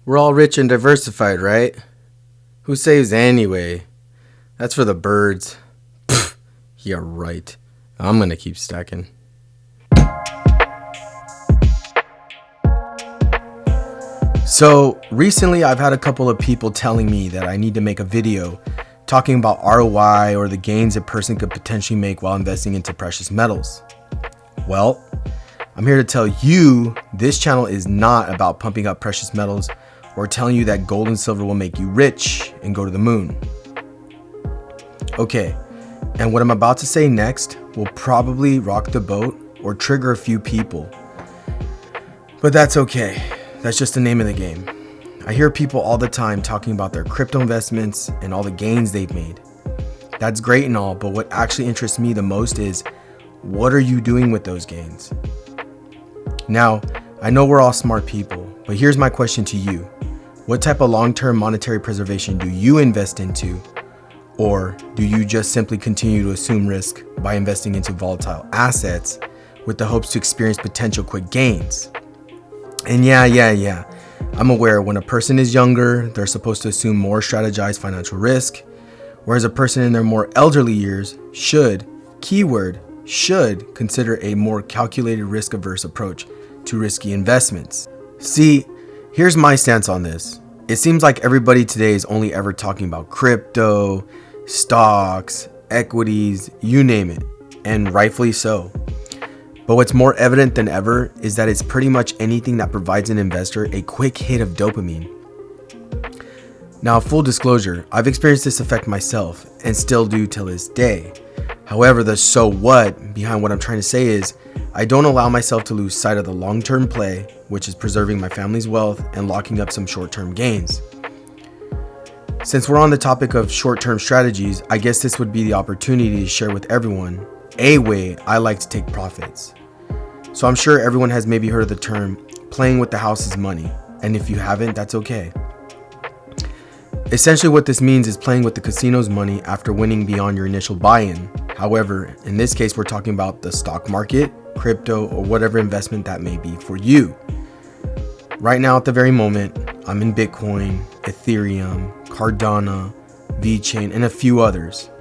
We're all rich and diversified, right? Who saves anyway? That's for the birds. Pfft, yeah, right. I'm gonna keep stacking. So, recently I've had a couple of people telling me that I need to make a video talking about ROI or the gains a person could potentially make while investing into precious metals. Well, I'm here to tell you this channel is not about pumping up precious metals or telling you that gold and silver will make you rich and go to the moon. Okay, and what I'm about to say next will probably rock the boat or trigger a few people. But that's okay. That's just the name of the game. I hear people all the time talking about their crypto investments and all the gains they've made. That's great and all, but what actually interests me the most is, what are you doing with those gains? Now, I know we're all smart people, but here's my question to you. What type of long-term monetary preservation do you invest into? Or do you just simply continue to assume risk by investing into volatile assets with the hopes to experience potential quick gains? And yeah, I'm aware when a person is younger, they're supposed to assume more strategized financial risk, whereas a person in their more elderly years should consider a more calculated risk-averse approach to risky investments. See, here's my stance on this. It seems like everybody today is only ever talking about crypto, stocks, equities, you name it, and rightfully so. But what's more evident than ever is that it's pretty much anything that provides an investor a quick hit of dopamine. Now, full disclosure, I've experienced this effect myself and still do till this day. However, the so what behind what I'm trying to say is I don't allow myself to lose sight of the long-term play, which is preserving my family's wealth and locking up some short-term gains. Since we're on the topic of short-term strategies, I guess this would be the opportunity to share with everyone a way I like to take profits. So I'm sure everyone has maybe heard of the term playing with the house's money, and if you haven't, that's okay. Essentially what this means is playing with the casino's money after winning beyond your initial buy-in. However, in this case, we're talking about the stock market, crypto, or whatever investment that may be for you. Right now at the very moment, I'm in Bitcoin, Ethereum, Cardano, VeChain, and a few others.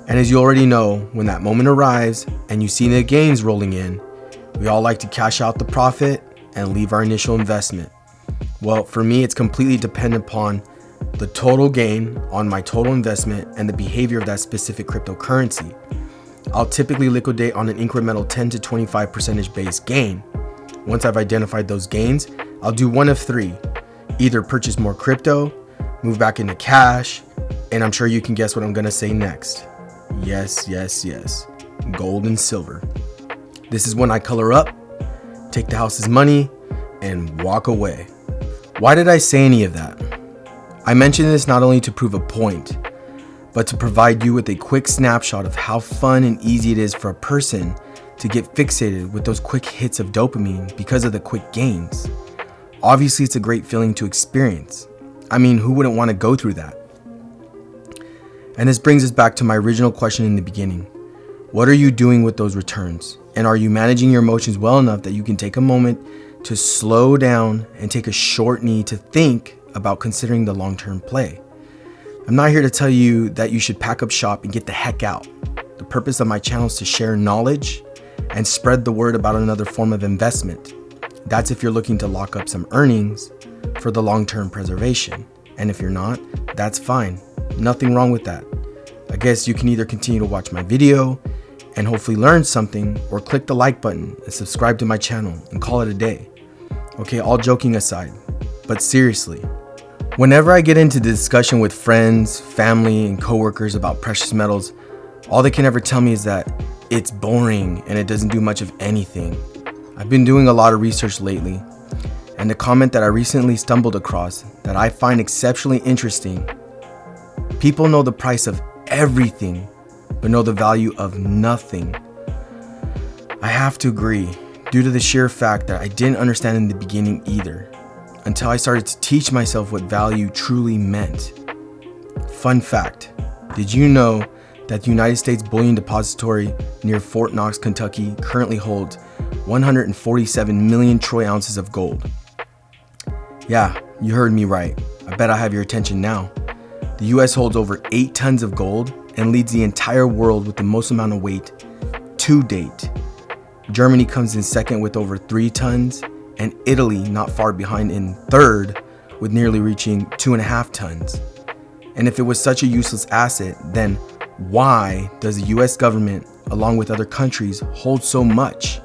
And as you already know, when that moment arrives and you see the gains rolling in, we all like to cash out the profit and leave our initial investment. Well, for me, it's completely dependent upon the total gain on my total investment and the behavior of that specific cryptocurrency. I'll typically liquidate on an incremental 10 to 25% base gain. Once I've identified those gains, I'll do one of three. Either purchase more crypto, move back into cash, and I'm sure you can guess what I'm gonna say next. Yes. Gold and silver. This is when I color up, take the house's money, and walk away. Why did I say any of that? I mention this not only to prove a point, but to provide you with a quick snapshot of how fun and easy it is for a person to get fixated with those quick hits of dopamine because of the quick gains. Obviously, it's a great feeling to experience. I mean, who wouldn't want to go through that? And this brings us back to my original question in the beginning. What are you doing with those returns? And are you managing your emotions well enough that you can take a moment to slow down and take a short knee to think about considering the long-term play? I'm not here to tell you that you should pack up shop and get the heck out. The purpose of my channel is to share knowledge and spread the word about another form of investment. That's if you're looking to lock up some earnings for the long-term preservation. And if you're not, that's fine. Nothing wrong with that. I guess you can either continue to watch my video and hopefully learn something, or click the like button and subscribe to my channel and call it a day. Okay, all joking aside, but seriously, whenever I get into discussion with friends, family, and coworkers about precious metals, all they can ever tell me is that it's boring and it doesn't do much of anything. I've been doing a lot of research lately, and the comment that I recently stumbled across that I find exceptionally interesting: people know the price of everything, but know the value of nothing. I have to agree, due to the sheer fact that I didn't understand in the beginning either, until I started to teach myself what value truly meant. Fun fact, did you know that the United States Bullion Depository near Fort Knox, Kentucky currently holds 147 million troy ounces of gold? Yeah, you heard me right. I bet I have your attention now. The US holds over 8 tons of gold and leads the entire world with the most amount of weight to date. Germany comes in second with over 3 tons, and Italy not far behind in third with nearly reaching 2.5 tons. And if it was such a useless asset, then why does the US government, along with other countries, hold so much?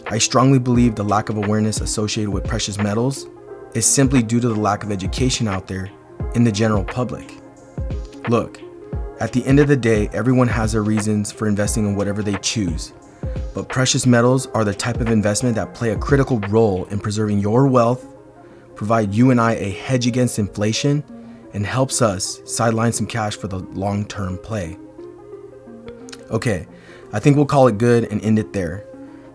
I strongly believe the lack of awareness associated with precious metals is simply due to the lack of education out there in the general public. Look, at the end of the day, everyone has their reasons for investing in whatever they choose, but precious metals are the type of investment that play a critical role in preserving your wealth, provide you and I a hedge against inflation, and helps us sideline some cash for the long-term play. Okay, I think we'll call it good and end it there.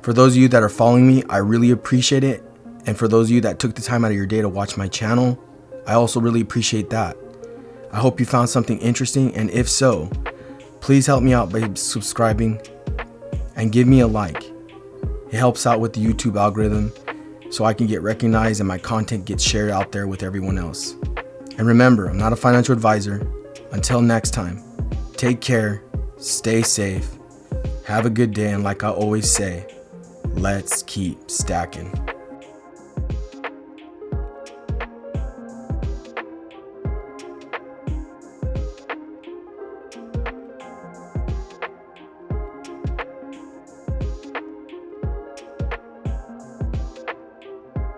For those of you that are following me, I really appreciate it. And for those of you that took the time out of your day to watch my channel, I also really appreciate that. I hope you found something interesting, and if so, please help me out by subscribing and give me a like. It helps out with the YouTube algorithm so I can get recognized and my content gets shared out there with everyone else. And remember, I'm not a financial advisor. Until next time, take care, stay safe, have a good day, and like I always say, let's keep stacking.